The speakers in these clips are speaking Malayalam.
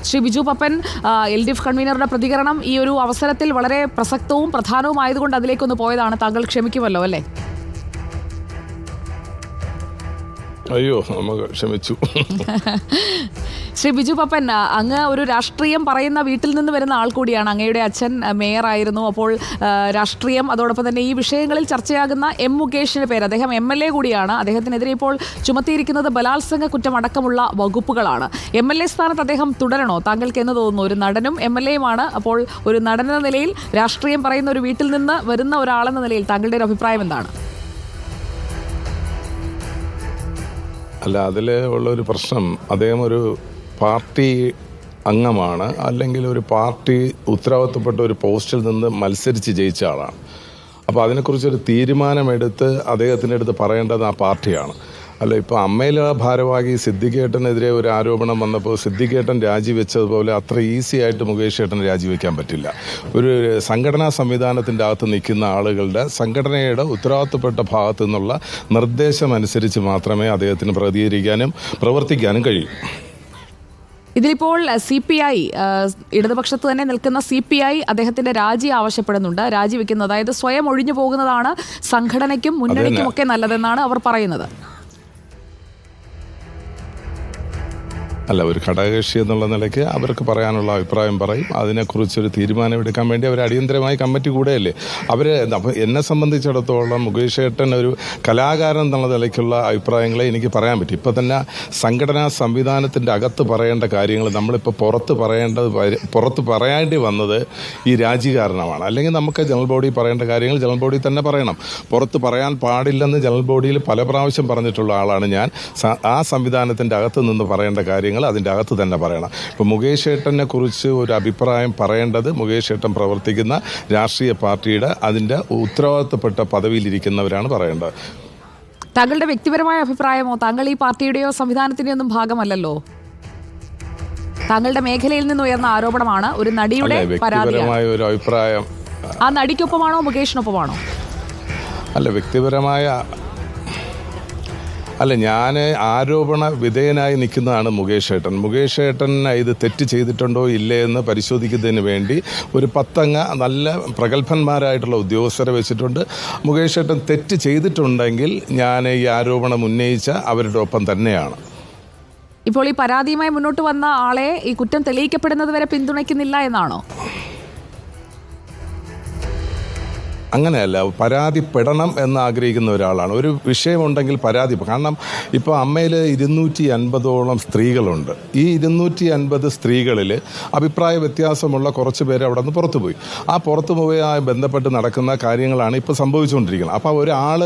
ശ്രീ ബിജു പപ്പൻ, LDF കൺവീനറുടെ പ്രതികരണം ഈ ഒരു അവസരത്തിൽ വളരെ പ്രസക്തവും പ്രധാനവുമായതുകൊണ്ട് അതിലേക്കൊന്ന് പോയതാണ്. താങ്കൾ ക്ഷമിക്കുമല്ലോ അല്ലേ? അയ്യോ, നമുക്ക് ക്ഷമിച്ചു. ശ്രീ ബിജു പപ്പൻ, അങ്ങ് ഒരു രാഷ്ട്രീയം പറയുന്ന വീട്ടിൽ നിന്ന് വരുന്ന ആൾ കൂടിയാണ്. അങ്ങയുടെ അച്ഛൻ മേയറായിരുന്നു. അപ്പോൾ രാഷ്ട്രീയം, അതോടൊപ്പം തന്നെ ഈ വിഷയങ്ങളിൽ ചർച്ചയാകുന്ന മുകേഷിന്റെ പേര്, അദ്ദേഹം MLA കൂടിയാണ്. അദ്ദേഹത്തിനെതിരെ ഇപ്പോൾ ചുമത്തിയിരിക്കുന്നത് ബലാത്സംഗ കുറ്റമടക്കമുള്ള വകുപ്പുകളാണ്. MLA സ്ഥാനത്ത് അദ്ദേഹം തുടരണോ? താങ്കൾക്ക് എന്ന് തോന്നുന്നു? ഒരു നടനും MLAയുമാണ്. അപ്പോൾ ഒരു നടനെന്ന നിലയിൽ, രാഷ്ട്രീയം പറയുന്ന ഒരു വീട്ടിൽ നിന്ന് വരുന്ന ഒരാളെന്ന നിലയിൽ താങ്കളുടെ ഒരു അഭിപ്രായം എന്താണ്? അല്ല, അതിൽ ഉള്ളൊരു പ്രശ്നം, അദ്ദേഹം ഒരു പാർട്ടി അംഗമാണ്, അല്ലെങ്കിൽ ഒരു പാർട്ടി ഉത്തരവാദിത്തപ്പെട്ട ഒരു പോസ്റ്റിൽ നിന്ന് മത്സരിച്ച് ജയിച്ച ആളാണ്. അപ്പോൾ അതിനെക്കുറിച്ചൊരു തീരുമാനമെടുത്ത് അദ്ദേഹത്തിൻ്റെ അടുത്ത് പറയേണ്ടത് ആ പാർട്ടിയാണ്. അല്ല, ഇപ്പോൾ അമ്മയിലെ ഭാരവാഹി സിദ്ദിഖേട്ടനെതിരെ ഒരു ആരോപണം വന്നപ്പോൾ സിദ്ദിഖേട്ടൻ രാജിവെച്ചതുപോലെ അത്ര ഈസി ആയിട്ട് മുകേഷ് ഏട്ടൻ രാജിവെക്കാൻ പറ്റില്ല. ഒരു സംഘടനാ സംവിധാനത്തിൻ്റെ അകത്ത് നിൽക്കുന്ന ആളുകളുടെ സംഘടനയുടെ ഉത്തരവാദിത്തപ്പെട്ട ഭാഗത്തു നിന്നുള്ള നിർദ്ദേശം അനുസരിച്ച് മാത്രമേ അദ്ദേഹത്തിന് പ്രതികരിക്കാനും പ്രവർത്തിക്കാനും കഴിയൂ. ഇതിലിപ്പോൾ CPI, ഇടതുപക്ഷത്ത് തന്നെ നിൽക്കുന്ന CPI അദ്ദേഹത്തിന്റെ രാജി ആവശ്യപ്പെടുന്നുണ്ട്. രാജിവെക്കുന്നത്, അതായത് സ്വയം ഒഴിഞ്ഞു പോകുന്നതാണ് സംഘടനയ്ക്കും മുന്നണിക്കുമൊക്കെ നല്ലതെന്നാണ് അവർ പറയുന്നത്. അല്ല, ഒരു ഘടകകക്ഷി എന്നുള്ള നിലയ്ക്ക് അവർക്ക് പറയാനുള്ള അഭിപ്രായം പറയും. അതിനെക്കുറിച്ചൊരു തീരുമാനമെടുക്കാൻ വേണ്ടി അവർ അടിയന്തരമായി കമ്മിറ്റി കൂടെയല്ലേ അവർ. എന്നെ സംബന്ധിച്ചിടത്തോളം മുകേഷ് ഏട്ടൻ ഒരു കലാകാരൻ എന്നുള്ള നിലയ്ക്കുള്ള അഭിപ്രായങ്ങളെ എനിക്ക് പറയാൻ പറ്റും. ഇപ്പം തന്നെ സംഘടനാ സംവിധാനത്തിൻ്റെ അകത്ത് പറയേണ്ട കാര്യങ്ങൾ നമ്മളിപ്പോൾ പുറത്ത് പറയേണ്ടി വന്നത് ഈ രാജി കാരണമാണ്. അല്ലെങ്കിൽ നമുക്ക് ജനറൽ ബോഡി പറയേണ്ട കാര്യങ്ങൾ ജനറൽ ബോഡി തന്നെ പറയണം. പുറത്ത് പറയാൻ പാടില്ലെന്ന് ജനറൽ ബോഡിയിൽ പല പ്രാവശ്യം പറഞ്ഞിട്ടുള്ള ആളാണ് ഞാൻ. ആ സംവിധാനത്തിൻ്റെ അകത്ത് നിന്ന് പറയേണ്ട കാര്യങ്ങൾ അതിൻ്റെ അകത്ത് തന്നെ പറയണം. ഇപ്പോൾ മുകേഷ് ഏട്ടനെ കുറിച്ച് ഒരു അഭിപ്രായം പറയേണ്ടത് മുകേഷ് ഏട്ടൻ പ്രവർത്തിക്കുന്ന രാഷ്ട്രീയ പാർട്ടിയുടെ അതിൻ്റെ ഉത്തരവാദിത്തപ്പെട്ട പദവിയിലിരിക്കുന്നവരാണ് പറയേണ്ടത്. താങ്കളുടെ വ്യക്തിപരമായ അഭിപ്രായമോ? താങ്കൾ ഈ പാർട്ടിയുടെയോ സംവിധാനത്തിൻ്റെയോ ഒന്നും ഭാഗമല്ലല്ലോ. താങ്കളുടെ മേഖലയിൽ നിന്ന് ഉയർന്ന ആരോപണമാണ്. ഒരു നടിയുടെ വ്യക്തിപരമായ ഒരു അഭിപ്രായം. ആ നടിക്കൊപ്പമാണോ മുകേഷിനൊപ്പമാണോ? അല്ല, വ്യക്തിപരമായ അല്ല, ഞാൻ ആരോപണ വിധേയനായി നിൽക്കുന്നതാണ് മുകേഷ് ഏട്ടൻ. മുകേഷ് ഏട്ടൻ ഇത് തെറ്റ് ചെയ്തിട്ടുണ്ടോ ഇല്ലേ എന്ന് പരിശോധിക്കുന്നതിന് വേണ്ടി ഒരു 10 അംഗ നല്ല പ്രഗത്ഭന്മാരായിട്ടുള്ള ഉദ്യോഗസ്ഥരെ വെച്ചിട്ടുണ്ട്. മുകേഷ് ഏട്ടൻ തെറ്റ് ചെയ്തിട്ടുണ്ടെങ്കിൽ ഞാൻ ഈ ആരോപണം ഉന്നയിച്ച അവരുടെ ഒപ്പം തന്നെയാണ്. ഇപ്പോൾ ഈ പരാതിയുമായി മുന്നോട്ട് വന്ന ആളെ ഈ കുറ്റം തെളിയിക്കപ്പെടുന്നത് വരെ പിന്തുണയ്ക്കുന്നില്ല എന്നാണോ? അങ്ങനെയല്ല, പരാതിപ്പെടണം എന്ന് ആഗ്രഹിക്കുന്ന ഒരാളാണ്. ഒരു വിഷയമുണ്ടെങ്കിൽ കാരണം ഇപ്പോൾ അമ്മയിൽ 250ഓളം സ്ത്രീകളുണ്ട്. ഈ 250 സ്ത്രീകളിൽ അഭിപ്രായ വ്യത്യാസമുള്ള കുറച്ച് പേര് അവിടെ നിന്ന് പുറത്തുപോയി. ആ പുറത്തുപോയി ബന്ധപ്പെട്ട് നടക്കുന്ന കാര്യങ്ങളാണ് ഇപ്പോൾ സംഭവിച്ചുകൊണ്ടിരിക്കുന്നത്. അപ്പോൾ ഒരാൾ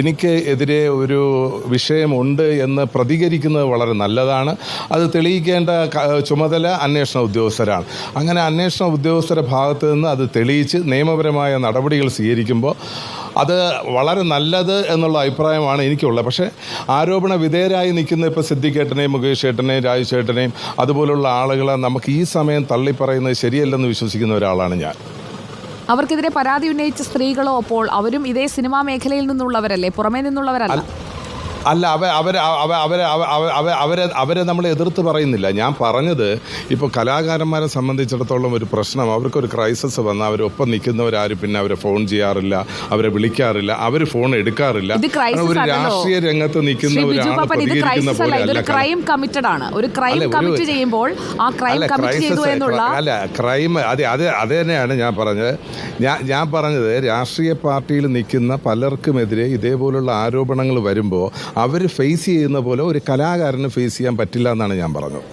എനിക്ക് എതിരെ ഒരു വിഷയമുണ്ട് എന്ന് പ്രതികരിക്കുന്നത് വളരെ നല്ലതാണ്. അത് തെളിയിക്കേണ്ട ചുമതല അന്വേഷണ ഉദ്യോഗസ്ഥരാണ്. അങ്ങനെ അന്വേഷണ ഉദ്യോഗസ്ഥരുടെ ഭാഗത്ത് നിന്ന് അത് തെളിയിച്ച് നിയമപരമായ നടപടികൾ സ്വീകരിക്കുമ്പോൾ അത് വളരെ നല്ലത് എന്നുള്ള അഭിപ്രായമാണ് എനിക്കുള്ളത്. പക്ഷേ ആരോപണ വിധേയരായി നിൽക്കുന്ന ഇപ്പോൾ സിദ്ദിഖേട്ടനെയും മുകേഷ് ഏട്ടനെയും രാജേഷ് ഏട്ടനെയും അതുപോലുള്ള ആളുകളെ നമുക്ക് ഈ സമയം തള്ളിപ്പറയുന്നത് ശരിയല്ലെന്ന് വിശ്വസിക്കുന്ന ഒരാളാണ് ഞാൻ. അവർക്കെതിരെ പരാതി ഉന്നയിച്ച സ്ത്രീകളോ അപ്പോൾ അവരും ഇതേ സിനിമാ മേഖലയിൽ നിന്നുള്ളവരല്ലേ, പുറമേ നിന്നുള്ളവരല്ല? അല്ല, അവരെ നമ്മൾ എതിർത്ത് പറയുന്നില്ല. ഞാൻ പറഞ്ഞത് ഇപ്പോൾ കലാകാരന്മാരെ സംബന്ധിച്ചിടത്തോളം ഒരു പ്രശ്നം, അവർക്കൊരു ക്രൈസിസ് വന്നാൽ അവരൊപ്പം നിൽക്കുന്നവരാരും പിന്നെ അവരെ ഫോൺ ചെയ്യാറില്ല, അവരെ വിളിക്കാറില്ല, അവർ ഫോൺ എടുക്കാറില്ല. ഒരു രാഷ്ട്രീയ രംഗത്ത് നിൽക്കുന്ന ഒരാൾ പ്രതികരിക്കുന്ന പോലെ അല്ല. ക്രൈം കമ്മിറ്റഡ് ആണ്. ഒരു ക്രൈം കമ്മിറ്റ് ചെയ്യുമ്പോൾ ആ ക്രൈം കമ്മിറ്റ് ചെയ്തു എന്നുള്ള അല്ല, ക്രൈം അത് തന്നെയാണ് ഞാൻ പറഞ്ഞത്. രാഷ്ട്രീയ പാർട്ടിയിൽ നിൽക്കുന്ന പലർക്കുമെതിരെ ഇതേപോലുള്ള ആരോപണങ്ങൾ വരുമ്പോൾ അവർ ഫേസ് ചെയ്യുന്ന പോലെ ഒരു കലാകാരന് ഫേസ് ചെയ്യാൻ പറ്റില്ല എന്നാണ് ഞാൻ പറഞ്ഞത്.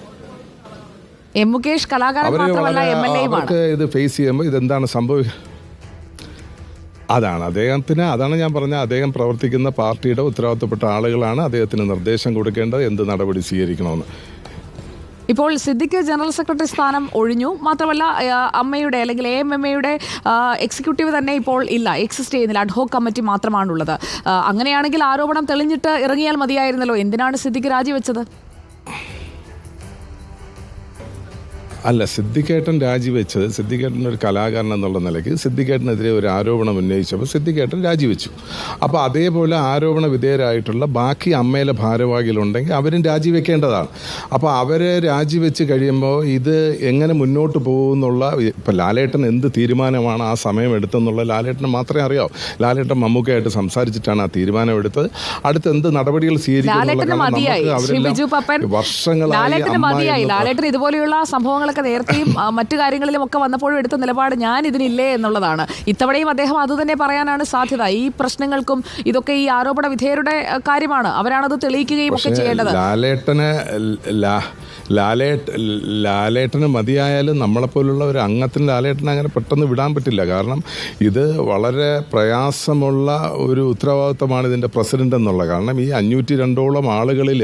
മുകേഷ് കലാകാരൻ മാത്രമല്ല, അവർക്ക് ഇത് ഫേസ് ചെയ്യുമ്പോൾ ഇതെന്താണ് സംഭവിക്കുക, അതാണ് ഞാൻ പറഞ്ഞത്. അദ്ദേഹം പ്രവർത്തിക്കുന്ന പാർട്ടിയുടെ ഉത്തരവാദിത്തപ്പെട്ട ആളുകളാണ് അദ്ദേഹത്തിന് നിർദ്ദേശം കൊടുക്കേണ്ടത് എന്ത് നടപടി സ്വീകരിക്കണമെന്ന്. ഇപ്പോൾ സിദ്ദിഖ് ജനറൽ സെക്രട്ടറി സ്ഥാനം ഒഴിഞ്ഞു. മാത്രമല്ല അമ്മയുടെ അല്ലെങ്കിൽ AMMയുടെ എക്സിക്യൂട്ടീവ് തന്നെ ഇപ്പോൾ ഇല്ല, എക്സിസ്റ്റ് ചെയ്യുന്നില്ല. അഡ്ഹോക് കമ്മിറ്റി മാത്രമാണുള്ളത്. അങ്ങനെയാണെങ്കിൽ ആരോപണം തെളിഞ്ഞിട്ട് ഇറങ്ങിയാൽ മതിയായിരുന്നല്ലോ. എന്തിനാണ് സിദ്ദിഖ് രാജിവെച്ചത്? അല്ല, സിദ്ദിഖേട്ടൻ രാജിവെച്ചത്, സിദ്ദിഖേട്ടൻ ഒരു കലാകാരൻ എന്നുള്ള നിലയ്ക്ക് സിദ്ദിഖേട്ടനെതിരെ ഒരു ആരോപണം ഉന്നയിച്ചപ്പോൾ സിദ്ദിഖേട്ടൻ രാജിവെച്ചു. അപ്പോൾ അതേപോലെ ആരോപണ വിധേയരായിട്ടുള്ള ബാക്കി അമ്മയിലെ ഭാരവാഹികളുണ്ടെങ്കിൽ അവരും രാജിവെക്കേണ്ടതാണ്. അപ്പോൾ അവരെ രാജിവെച്ച് കഴിയുമ്പോൾ ഇത് എങ്ങനെ മുന്നോട്ട് പോകുമെന്നുള്ള, ഇപ്പം ലാലേട്ടൻ എന്ത് തീരുമാനമാണ് ആ സമയം എടുത്തെന്നുള്ള ലാലേട്ടന് മാത്രമേ അറിയാവൂ. ലാലേട്ടൻ മമ്മൂക്കയായിട്ട് സംസാരിച്ചിട്ടാണ് ആ തീരുമാനമെടുത്തത്. അടുത്ത് എന്ത് നടപടികൾ വർഷങ്ങളായി ലാലേട്ടൻ ഇതുപോലെയുള്ള സംഭവങ്ങളൊക്കെ നേരത്തെയും മറ്റു കാര്യങ്ങളിലും ഒക്കെ വന്നപ്പോഴും എടുത്ത നിലപാട് ഞാൻ ഇതിനില്ലേ എന്നുള്ളതാണ്. ഇത്തവണയും അദ്ദേഹം അതുതന്നെ പറയാനാണ് സാധ്യത. ഈ പ്രശ്നങ്ങൾക്കും ഇതൊക്കെ ഈ ആരോപണ വിധേയരുടെ കാര്യമാണ്, അവരാണത് തെളിയിക്കുകയും ഒക്കെ ചെയ്യേണ്ടത്. ലാലേട്ടന് മതിയായാലും നമ്മളെപ്പോലുള്ള ഒരു അംഗത്തിന് ലാലേട്ടനെ അങ്ങനെ പെട്ടെന്ന് വിടാൻ പറ്റില്ല. കാരണം ഇത് വളരെ പ്രയാസമുള്ള ഒരു ഉത്തരവാദിത്വമാണ് ഇതിൻ്റെ പ്രസിഡന്റ് എന്നുള്ള. കാരണം ഈ 502ഓളം ആളുകളിൽ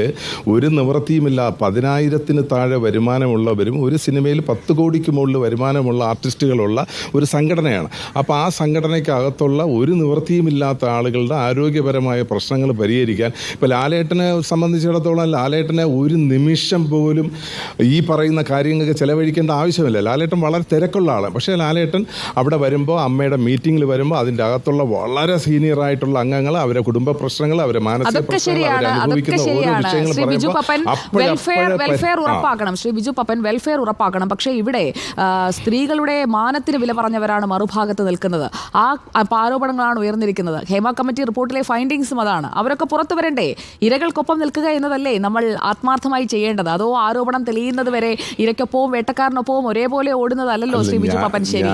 ഒരു നിവൃത്തിയുമില്ല. 10,000-ന് താഴെ വരുമാനമുള്ളവരും ഒരു സിനിമയിൽ 10 കോടിക്ക് മുകളിൽ വരുമാനമുള്ള ആർട്ടിസ്റ്റുകളുള്ള ഒരു സംഘടനയാണ്. അപ്പോൾ ആ സംഘടനയ്ക്കകത്തുള്ള ഒരു നിവൃത്തിയുമില്ലാത്ത ആളുകളുടെ ആരോഗ്യപരമായ പ്രശ്നങ്ങൾ പരിഹരിക്കാൻ ഇപ്പോൾ ലാലേട്ടനെ സംബന്ധിച്ചിടത്തോളം ലാലേട്ടനെ ഒരു നിമിഷം പോലും ഈ പറയുന്ന കാര്യങ്ങൾക്ക് ചെലവഴിക്കേണ്ട ആവശ്യമില്ല. ലാലേട്ടൻ വളരെ തിരക്കുള്ള ആളാണ്. പക്ഷേ ലാലേട്ടൻ അവിടെ വരുമ്പോൾ, അമ്മയുടെ മീറ്റിങ്ങിൽ വരുമ്പോൾ അതിൻ്റെ അകത്തുള്ള വളരെ സീനിയർ ആയിട്ടുള്ള അംഗങ്ങൾ അവരെ കുടുംബ പ്രശ്നങ്ങൾ, അവരെ മാനസിക പ്രശ്നങ്ങൾ, അവർ അനുഭവിക്കുന്ന ഓരോ വിഷയങ്ങൾ വെൽഫെയർ ഉറപ്പാക്കണം. ശ്രീ ബിജു പപ്പൻ വെൽഫെയർ ഉറപ്പാക്കണം. പക്ഷേ ഇവിടെ സ്ത്രീകളുടെ മാനത്തിന് വില പറഞ്ഞവരാണ് മറുഭാഗത്ത് നിൽക്കുന്നത്. ആ ആരോപണങ്ങളാണ് ഉയർന്നിരിക്കുന്നത്. ഹേമ കമ്മിറ്റി റിപ്പോർട്ടിലെ ഫൈൻഡിങ്സും അതാണ്. അവരൊക്കെ പുറത്തു വരണ്ടേ? ഇരകൾക്കൊപ്പം നിൽക്കുക എന്നതല്ലേ നമ്മൾ ആത്മാർത്ഥമായി ചെയ്യേണ്ടത്? അതോ ആരോപണം തെളിയുന്നത് വരെ ഇരയ്ക്കൊപ്പവും വേട്ടക്കാരനൊപ്പവും ഒരേപോലെ ഓടുന്നതല്ലോ ശ്രീ ബിജു പപ്പൻ? ശരി,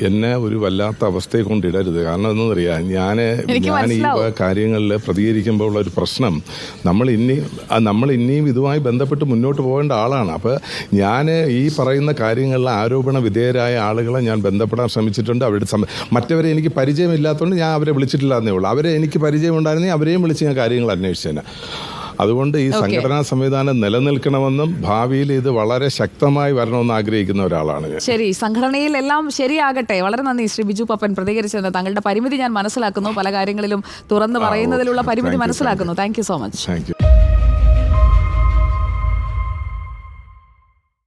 എന്നെ ഒരു വല്ലാത്ത അവസ്ഥയെ കൊണ്ടിടരുത്. കാരണം എന്നറിയാം, ഞാൻ ഈ കാര്യങ്ങളിൽ പ്രതികരിക്കുമ്പോൾ ഉള്ള ഒരു പ്രശ്നം, നമ്മൾ ഇനിയും ഇതുമായി ബന്ധപ്പെട്ട് മുന്നോട്ട് പോകേണ്ട ആളാണ്. അപ്പോൾ ഞാൻ ഈ പറയുന്ന കാര്യങ്ങളിൽ ആരോപണ വിധേയരായ ആളുകളെ ഞാൻ ബന്ധപ്പെടാൻ ശ്രമിച്ചിട്ടുണ്ട്. അവരുടെ മറ്റവരെ എനിക്ക് പരിചയമില്ലാത്തതുകൊണ്ട് ഞാൻ അവരെ വിളിച്ചിട്ടില്ല എന്നേ ഉള്ളൂ. അവരെ എനിക്ക് പരിചയമുണ്ടായിരുന്നെങ്കിൽ അവരെയും വിളിച്ച് ഞാൻ കാര്യങ്ങൾ അന്വേഷിച്ചേനെ. അതുകൊണ്ട് ഈ സംഘടനാ സംവിധാനം നിലനിൽക്കണമെന്നും ഭാവിയിൽ ഇത് വളരെ ശക്തമായി വരണമെന്ന് ആഗ്രഹിക്കുന്ന ഒരാളാണ് ഞാൻ. ശരി, സംഘടനയിൽ എല്ലാം ശരിയാകട്ടെ. വളരെ നന്ദി ശ്രീ ബിജു പപ്പൻ പ്രതികരിച്ചത്. താങ്കളുടെ പരിമിതി ഞാൻ മനസ്സിലാക്കുന്നു. പല കാര്യങ്ങളിലും തുറന്നു പറയുന്നതിലുള്ള പരിമിതി മനസ്സിലാക്കുന്നു. Thank you so much. Thank you.